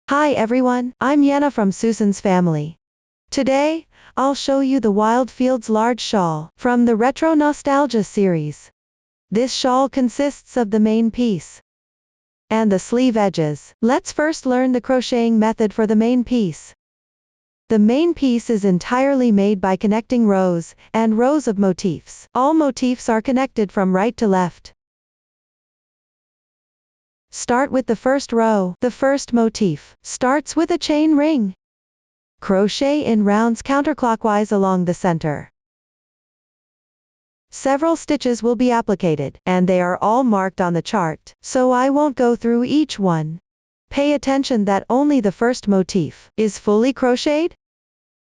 Hi everyone, I'm Yana from Susan's family. Today, I'll show you the Wild Fields Large Shawl from the Retro Nostalgia series. This shawl consists of the main piece and the sleeve edges. Let's first learn the crocheting method for the main piece. The main piece is entirely made by connecting rows and rows of motifs. All motifs are connected from right to left. Start with the first row. The first motif starts with a chain ring. Crochet in rounds counterclockwise along the center. Several stitches will be applied, and they are all marked on the chart, so I won't go through each one. Pay attention that only the first motif is fully crocheted.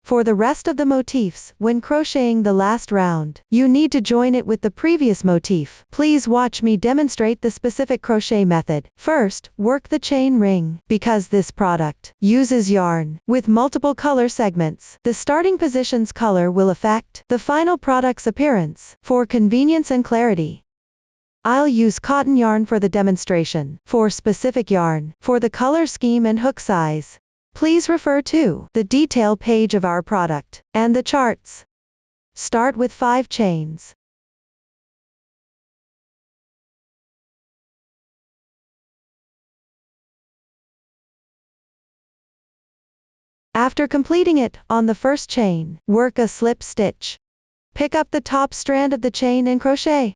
For the rest of the motifs, when crocheting the last round, you need to join it with the previous motif. Please watch me demonstrate the specific crochet method. First, work the chain ring. Because this product uses yarn with multiple color segments, the starting position's color will affect the final product's appearance. For convenience and clarity, I'll use cotton yarn for the demonstration. For specific yarn, for the color scheme and hook size, please refer to the detail page of our product and the charts. Start with 5 chains. After completing it, on the first chain, work a slip stitch. Pick up the top strand of the chain and crochet.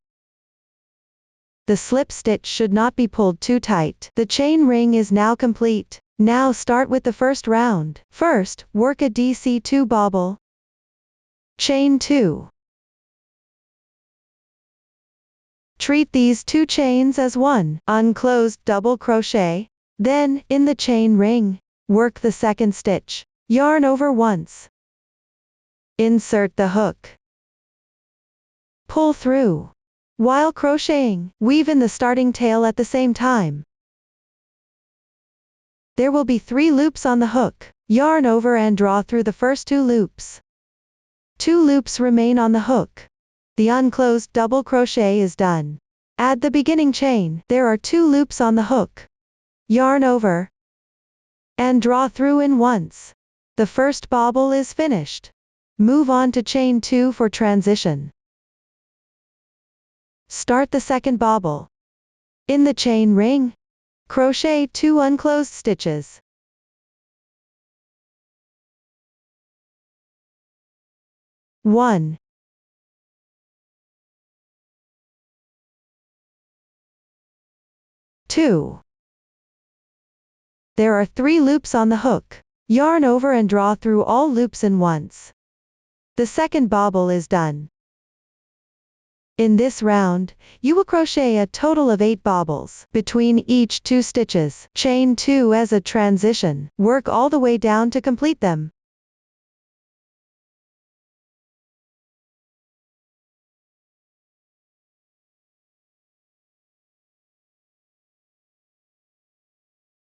The slip stitch should not be pulled too tight. The chain ring is now complete. Now start with the first round. First, work a DC2 bobble. Chain 2. Treat these 2 chains as one unclosed double crochet. Then, in the chain ring, work the second stitch. Yarn over once. Insert the hook. Pull through. While crocheting, weave in the starting tail at the same time. There will be 3 loops on the hook. Yarn over and draw through the first 2 loops. 2 loops remain on the hook. The unclosed double crochet is done. Add the beginning chain. There are 2 loops on the hook. Yarn over and draw through in once. The first bobble is finished. Move on to chain 2 for transition. Start the second bobble. In the chain ring, crochet 2 unclosed stitches. One. 2. There are 3 loops on the hook. Yarn over and draw through all loops in once. The second bobble is done. In this round, you will crochet a total of 8 bobbles. Between each 2 stitches, chain 2 as a transition. Work all the way down to complete them.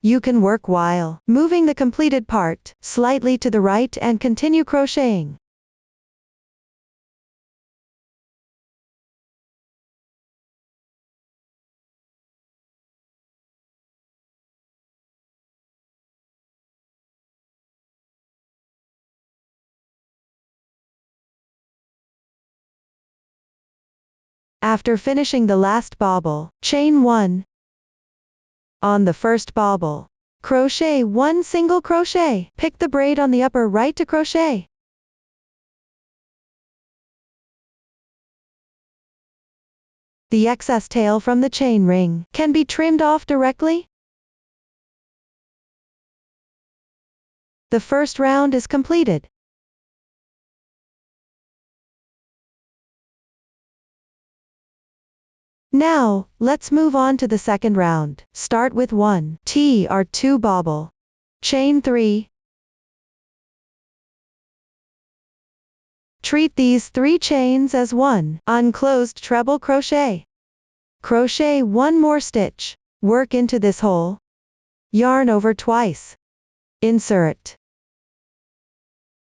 You can work while moving the completed part slightly to the right and continue crocheting. After finishing the last bobble, chain 1. On the first bobble, crochet 1 single crochet. Pick the braid on the upper right to crochet. The excess tail from the chain ring can be trimmed off directly. The first round is completed. Now, let's move on to the second round. Start with 1 TR2 bobble. Chain 3. Treat these 3 chains as one unclosed treble crochet. Crochet 1 more stitch. Work into this hole. Yarn over twice. Insert.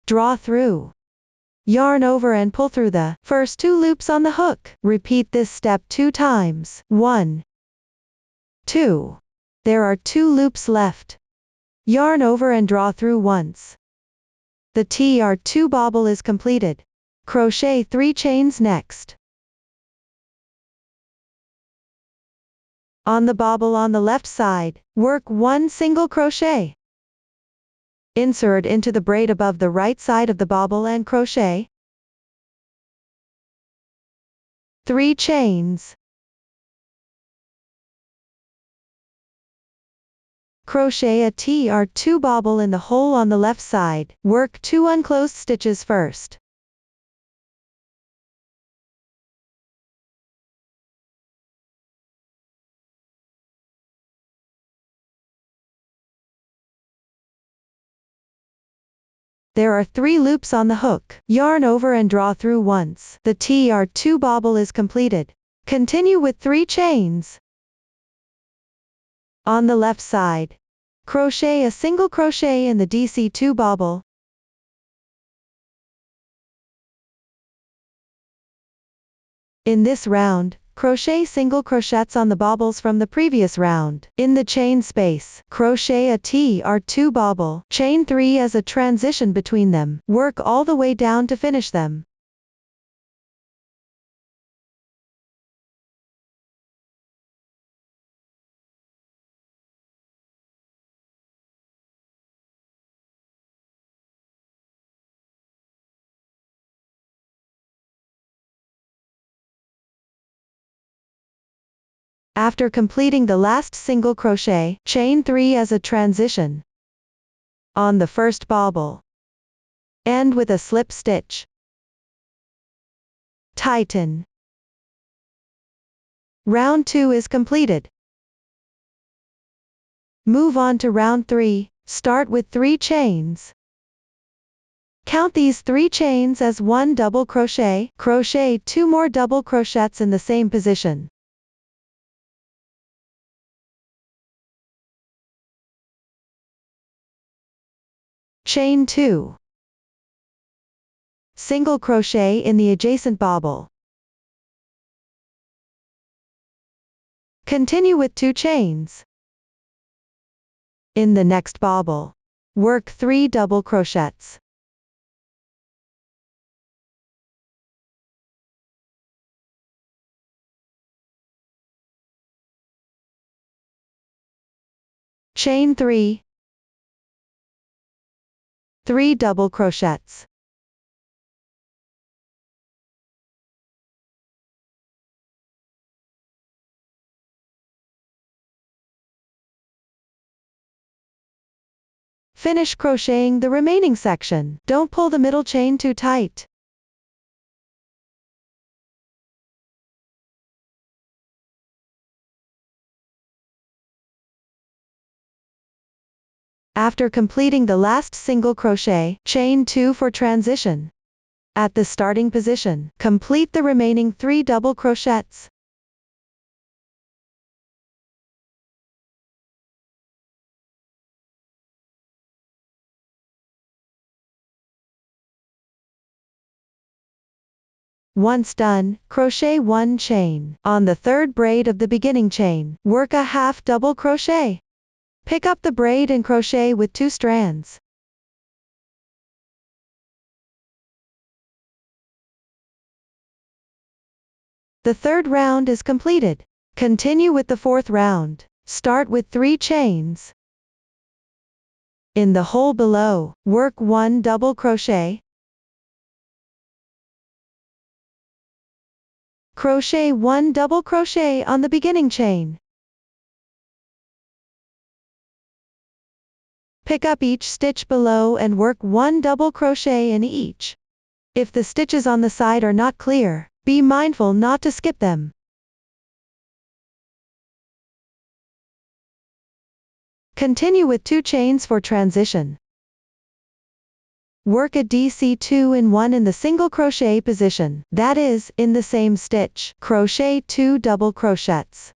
Draw through. Yarn over and pull through the first 2 loops on the hook. Repeat this step 2 times. 1, 2. There are 2 loops left. Yarn over and draw through once. The TR2 bobble is completed. Crochet 3 chains next. On the bobble on the left side, work 1 single crochet. Insert into the braid above the right side of the bobble and crochet 3 chains. Crochet a TR2 bobble in the hole on the left side. Work 2 unclosed stitches first. There are 3 loops on the hook. Yarn over and draw through once. The TR2 bobble is completed. Continue with 3 chains. On the left side, crochet a single crochet in the DC2 bobble. In this round, crochet single crochets on the bobbles from the previous round. In the chain space, crochet a TR2 bobble, chain 3 as a transition between them. Work all the way down to finish them. After completing the last single crochet, chain 3 as a transition on the first bobble. End with a slip stitch. Tighten. Round 2 is completed. Move on to round 3. Start with 3 chains. Count these 3 chains as 1 double crochet. Crochet 2 more double crochets in the same position. Chain 2. Single crochet in the adjacent bobble. Continue with 2 chains. In the next bobble, work 3 double crochets. Chain 3. 3 double crochets. Finish crocheting the remaining section. Don't pull the middle chain too tight. After completing the last single crochet, chain 2 for transition. At the starting position, complete the remaining 3 double crochets. Once done, crochet 1 chain. On the third braid of the beginning chain, work a half double crochet. Pick up the braid and crochet with 2 strands. The third round is completed. Continue with the fourth round. Start with 3 chains. In the hole below, work 1 double crochet. Crochet 1 double crochet on the beginning chain. Pick up each stitch below and work 1 double crochet in each. If the stitches on the side are not clear, be mindful not to skip them. Continue with 2 chains for transition. Work a DC2 in 1 in the single crochet position, that is, in the same stitch. Crochet 2 double crochets.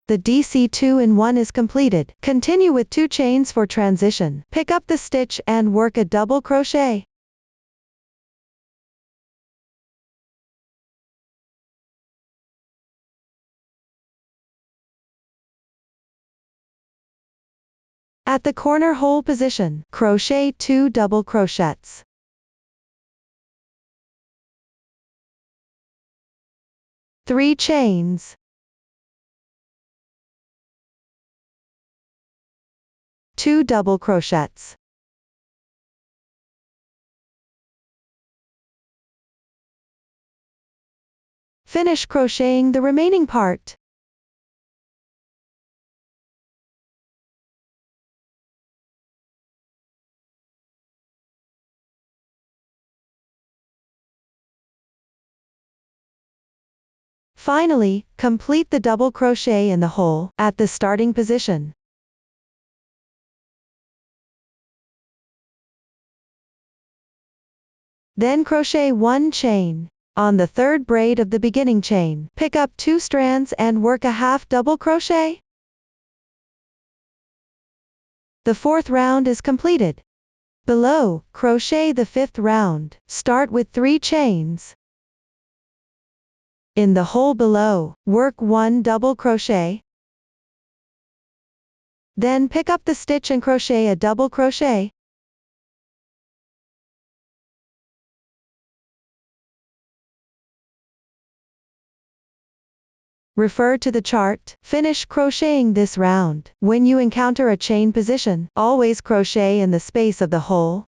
The DC2 in 1 is completed. Continue with 2 chains for transition. Pick up the stitch and work a double crochet. At the corner hole position, crochet 2 double crochets. Three chains. 2 double crochets. Finish crocheting the remaining part. Finally, complete the double crochet in the hole at the starting position. Then crochet 1 chain. On the third braid of the beginning chain, pick up 2 strands and work a half double crochet. The 4th round is completed. Below, crochet the 5th round. Start with 3 chains. In the hole below, work 1 double crochet. Then pick up the stitch and crochet a double crochet. Refer to the chart. Finish crocheting this round. When you encounter a chain position, always crochet in the space of the hole.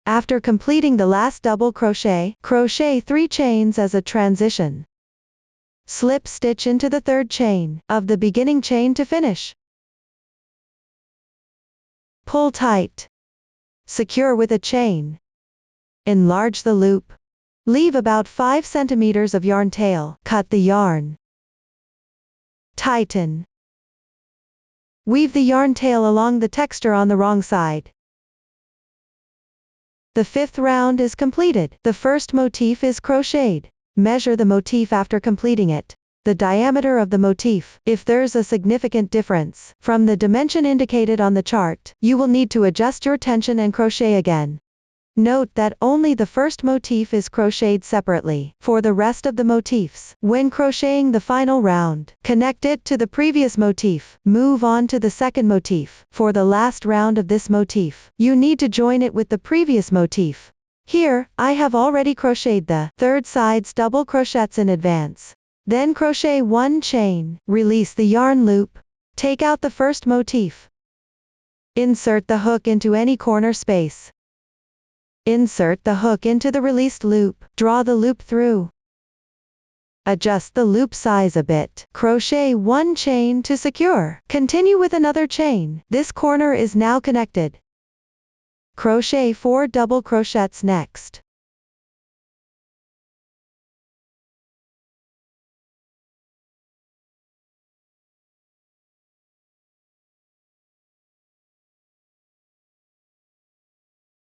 After completing the last double crochet, crochet 3 chains as a transition. Slip stitch into the 3rd chain of the beginning chain to finish. Pull tight. Secure with a chain. Enlarge the loop. Leave about 5 centimeters of yarn tail. Cut the yarn. Tighten. Weave the yarn tail along the texture on the wrong side. The 5th round is completed. The first motif is crocheted. Measure the motif after completing it. The diameter of the motif. If there's a significant difference from the dimension indicated on the chart, you will need to adjust your tension and crochet again. Note that only the first motif is crocheted separately. For the rest of the motifs, when crocheting the final round, connect it to the previous motif. Move on to the second motif. For the last round of this motif, you need to join it with the previous motif. Here, I have already crocheted the 3rd side's double crochets in advance. Then crochet 1 chain, release the yarn loop. Take out the first motif. Insert the hook into any corner space. Insert the hook into the released loop. Draw the loop through. Adjust the loop size a bit. Crochet 1 chain to secure. Continue with another chain. This corner is now connected. Crochet 4 double crochets next.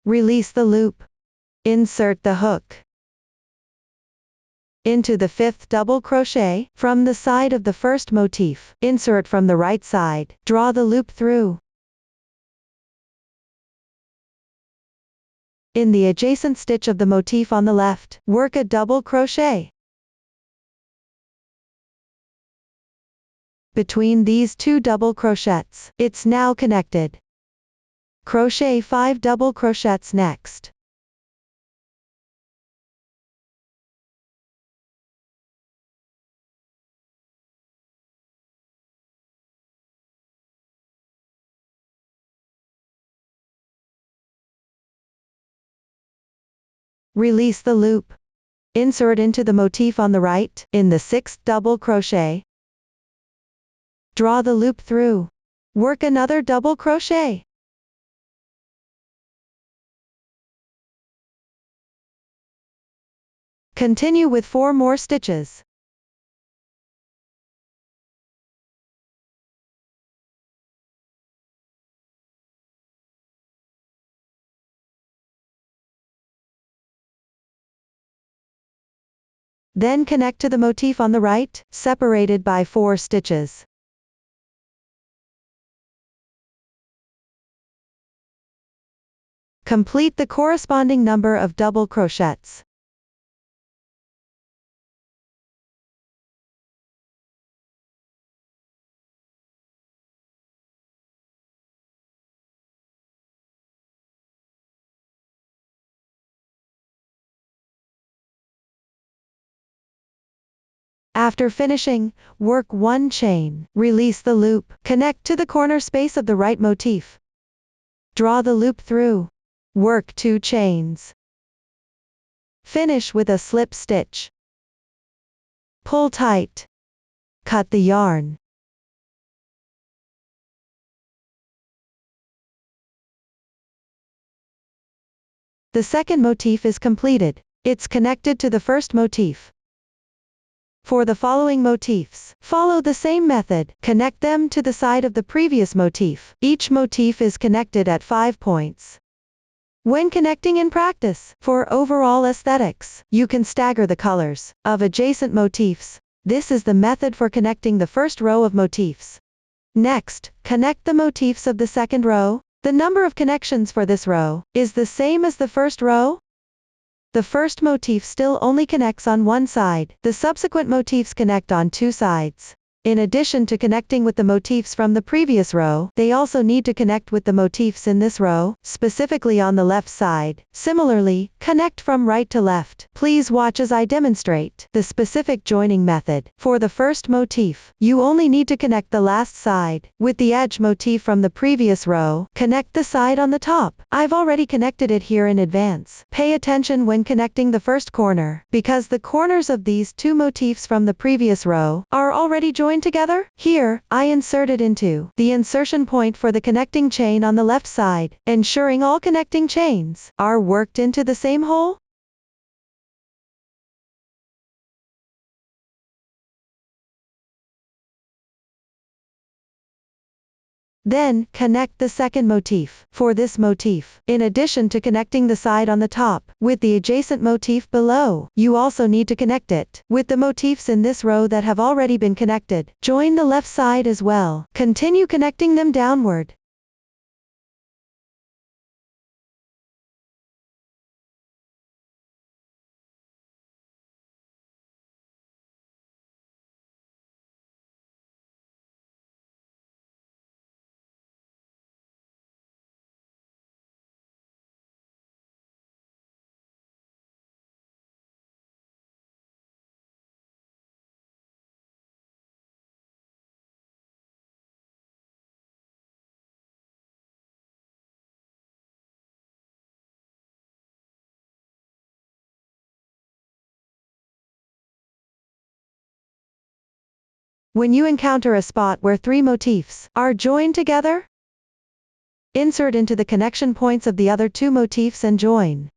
Release the loop. Insert the hook into the 5th double crochet from the side of the first motif. Insert from the right side. Draw the loop through. In the adjacent stitch of the motif on the left, work a double crochet. Between these 2 double crochets, it's now connected. Crochet 5 double crochets next. Release the loop. Insert into the motif on the right, in the 6th double crochet. Draw the loop through. Work another double crochet. Continue with 4 more stitches. Then connect to the motif on the right, separated by 4 stitches. Complete the corresponding number of double crochets. After finishing, work 1 chain, release the loop, connect to the corner space of the right motif. Draw the loop through. Work 2 chains. Finish with a slip stitch. Pull tight. Cut the yarn. The second motif is completed. It's connected to the first motif. For the following motifs, follow the same method. Connect them to the side of the previous motif. Each motif is connected at 5 points. When connecting in practice, for overall aesthetics, you can stagger the colors of adjacent motifs. This is the method for connecting the first row of motifs. Next, connect the motifs of the second row. The number of connections for this row is the same as the first row. The first motif still only connects on one side. The subsequent motifs connect on 2 sides. In addition to connecting with the motifs from the previous row, they also need to connect with the motifs in this row, specifically on the left side. Similarly, connect from right to left. Please watch as I demonstrate the specific joining method. For the first motif, you only need to connect the last side. With the edge motif from the previous row, connect the side on the top. I've already connected it here in advance. Pay attention when connecting the first corner, because the corners of these 2 motifs from the previous row are already joined together. Here, I inserted into the insertion point for the connecting chain on the left side, ensuring all connecting chains are worked into the same hole. Then, connect the second motif. For this motif, in addition to connecting the side on the top with the adjacent motif below, you also need to connect it with the motifs in this row that have already been connected. Join the left side as well. Continue connecting them downward. When you encounter a spot where 3 motifs are joined together, insert into the connection points of the other 2 motifs and join.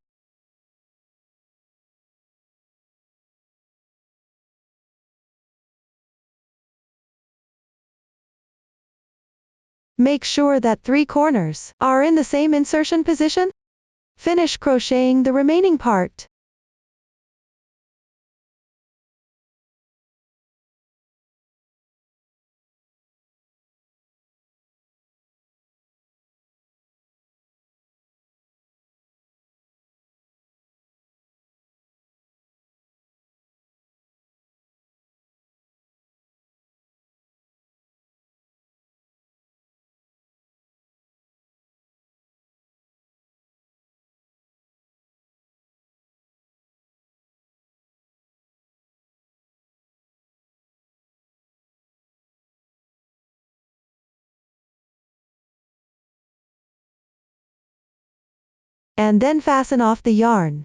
Make sure that 3 corners are in the same insertion position. Finish crocheting the remaining part. And then fasten off the yarn.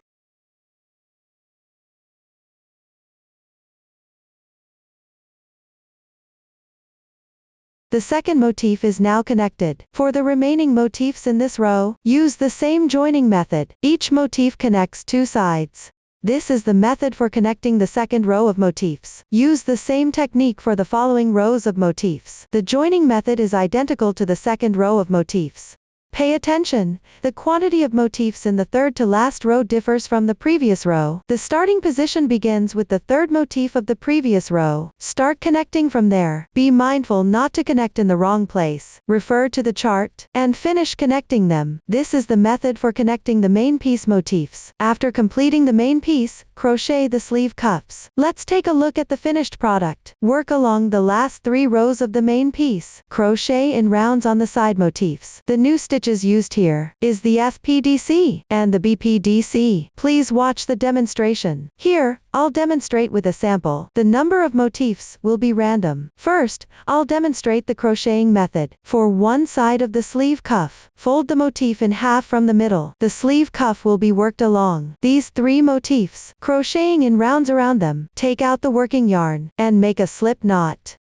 The second motif is now connected. For the remaining motifs in this row, use the same joining method. Each motif connects 2 sides. This is the method for connecting the second row of motifs. Use the same technique for the following rows of motifs. The joining method is identical to the second row of motifs. Pay attention, the quantity of motifs in the third to last row differs from the previous row. The starting position begins with the third motif of the previous row. Start connecting from there. Be mindful not to connect in the wrong place. Refer to the chart, and finish connecting them. This is the method for connecting the main piece motifs. After completing the main piece, crochet the sleeve cuffs. Let's take a look at the finished product. Work along the last 3 rows of the main piece. Crochet in rounds on the side motifs. The new stitches used here is the FPDC and the BPDC. Please watch the demonstration. Here, I'll demonstrate with a sample. The number of motifs will be random. First, I'll demonstrate the crocheting method. For one side of the sleeve cuff, fold the motif in half from the middle. The sleeve cuff will be worked along these 3 motifs, crocheting in rounds around them. Take out the working yarn, and make a slip knot.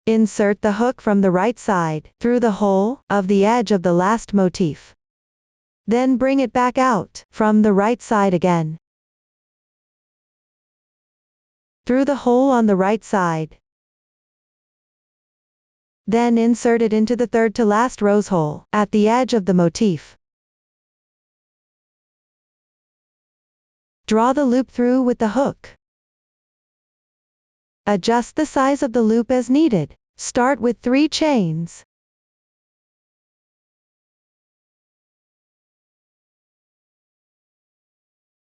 Insert the hook from the right side, through the hole of the edge of the last motif. Then bring it back out, from the right side again, through the hole on the right side. Then insert it into the third to last row's hole, at the edge of the motif. Draw the loop through with the hook. Adjust the size of the loop as needed. Start with 3 chains.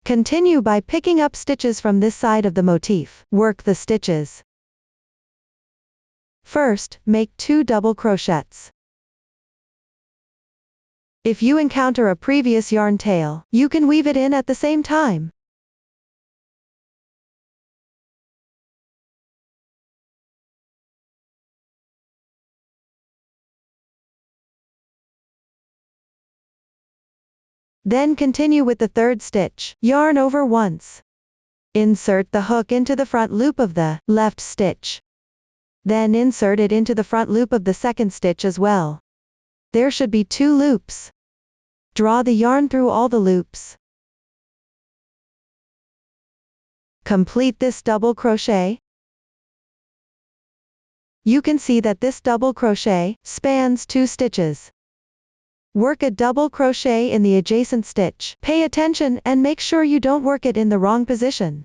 Continue by picking up stitches from this side of the motif. Work the stitches. First, make 2 double crochets. If you encounter a previous yarn tail, you can weave it in at the same time. Then continue with the third stitch. Yarn over once. Insert the hook into the front loop of the left stitch. Then insert it into the front loop of the second stitch as well. There should be 2 loops. Draw the yarn through all the loops. Complete this double crochet. You can see that this double crochet spans 2 stitches. Work a double crochet in the adjacent stitch. Pay attention and make sure you don't work it in the wrong position.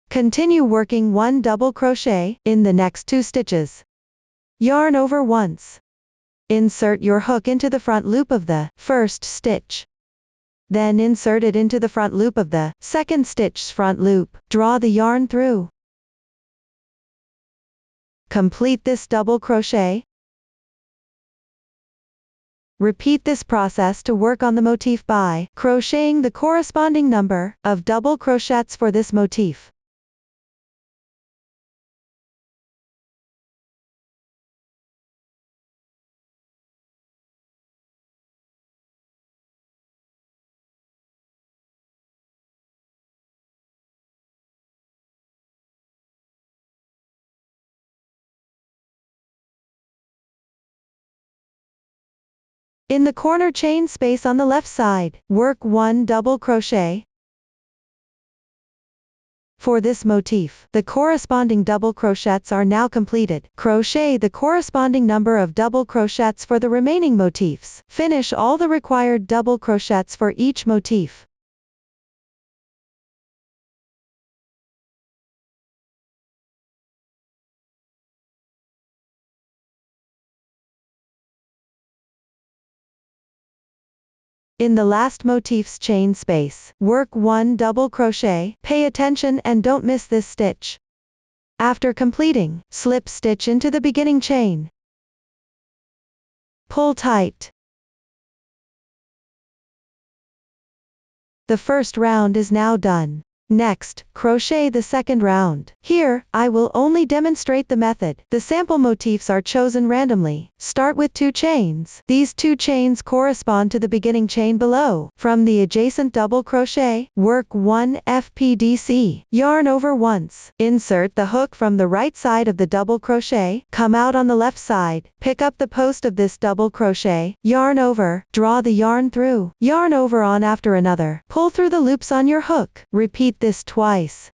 Continue working 1 double crochet in the next 2 stitches. Yarn over once. Insert your hook into the front loop of the first stitch. Then insert it into the front loop of the second stitch's front loop. Draw the yarn through. Complete this double crochet. Repeat this process to work on the motif by crocheting the corresponding number of double crochets for this motif. In the corner chain space on the left side, work 1 double crochet. For this motif, the corresponding double crochets are now completed. Crochet the corresponding number of double crochets for the remaining motifs. Finish all the required double crochets for each motif. In the last motif's chain space, work 1 double crochet. Pay attention and don't miss this stitch. After completing, slip stitch into the beginning chain. Pull tight. The first round is now done. Next, crochet the second round. Here, I will only demonstrate the method. The sample motifs are chosen randomly. Start with 2 chains. These 2 chains correspond to the beginning chain below. From the adjacent double crochet, work 1 FPDC. Yarn over once. Insert the hook from the right side of the double crochet. Come out on the left side. Pick up the post of this double crochet. Yarn over. Draw the yarn through. Yarn over on after another. Pull through the loops on your hook. Repeat Repeat this twice.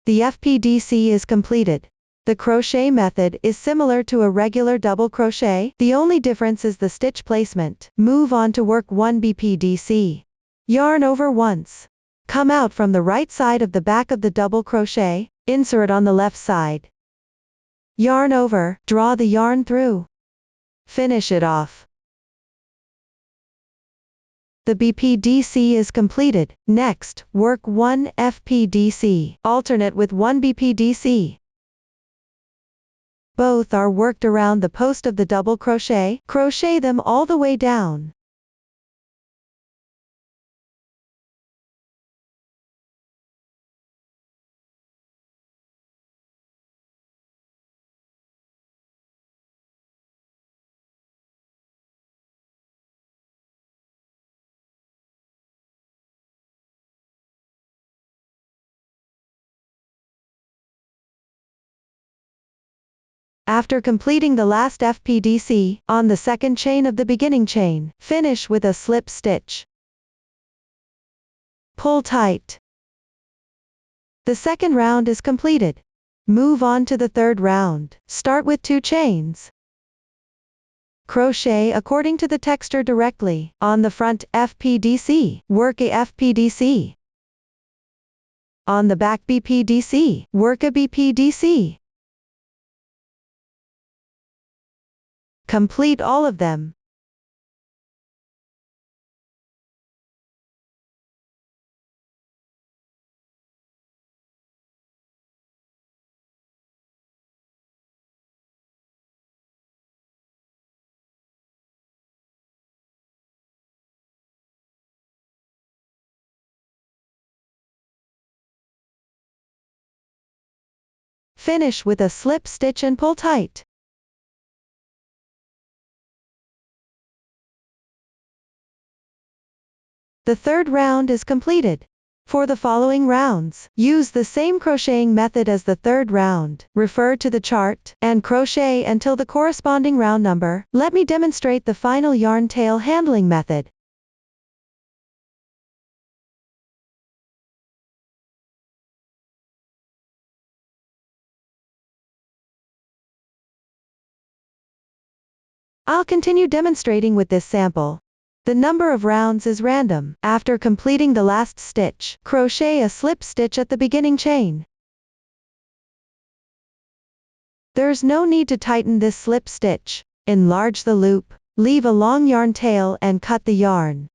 The FPDC is completed. The crochet method is similar to a regular double crochet, the only difference is the stitch placement. Move on to work 1 BPDC. Yarn over once. Come out from the right side of the back of the double crochet, insert on the left side. Yarn over, draw the yarn through. Finish it off. The BPDC is completed. Next, work 1 FPDC. Alternate with 1 BPDC. Both are worked around the post of the double crochet. Crochet them all the way down. After completing the last FPDC, on the second chain of the beginning chain, finish with a slip stitch. Pull tight. The second round is completed. Move on to the third round. Start with 2 chains. Crochet according to the texture directly. On the front FPDC, work a FPDC. On the back BPDC, work a BPDC. Complete all of them. Finish with a slip stitch and pull tight. The third round is completed. For the following rounds, use the same crocheting method as the third round. Refer to the chart, and crochet until the corresponding round number. Let me demonstrate the final yarn tail handling method. I'll continue demonstrating with this sample. The number of rounds is random. After completing the last stitch, crochet a slip stitch at the beginning chain. There's no need to tighten this slip stitch. Enlarge the loop, leave a long yarn tail and cut the yarn.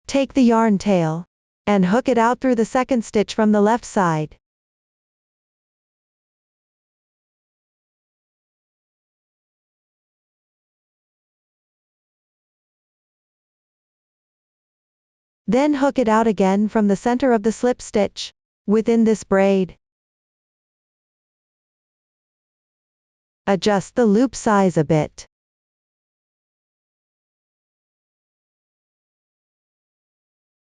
Take the yarn tail and hook it out through the second stitch from the left side. Then hook it out again from the center of the slip stitch, within this braid. Adjust the loop size a bit.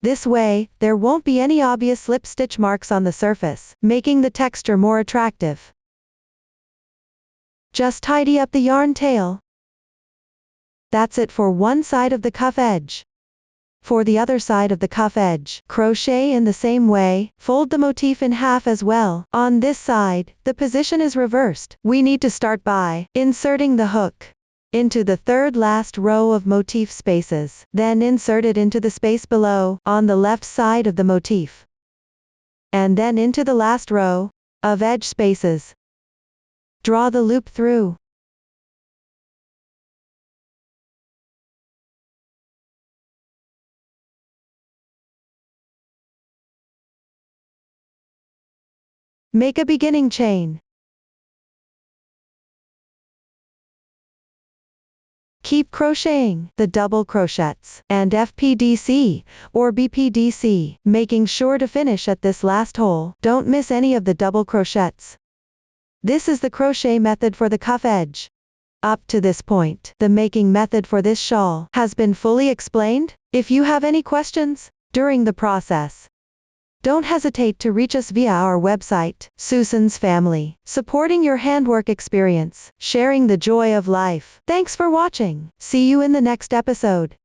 This way, there won't be any obvious slip stitch marks on the surface, making the texture more attractive. Just tidy up the yarn tail. That's it for one side of the cuff edge. For the other side of the cuff edge, crochet in the same way, fold the motif in half as well. On this side, the position is reversed. We need to start by inserting the hook into the third last row of motif spaces, then insert it into the space below, on the left side of the motif, and then into the last row of edge spaces. Draw the loop through. Make a beginning chain. Keep crocheting the double crochets and FPDC or BPDC, making sure to finish at this last hole. Don't miss any of the double crochets. This is the crochet method for the cuff edge. Up to this point, the making method for this shawl has been fully explained. If you have any questions during the process, Don't hesitate to reach us via our website, Susan's Family, supporting your handwork experience, sharing the joy of life. Thanks for watching. See you in the next episode.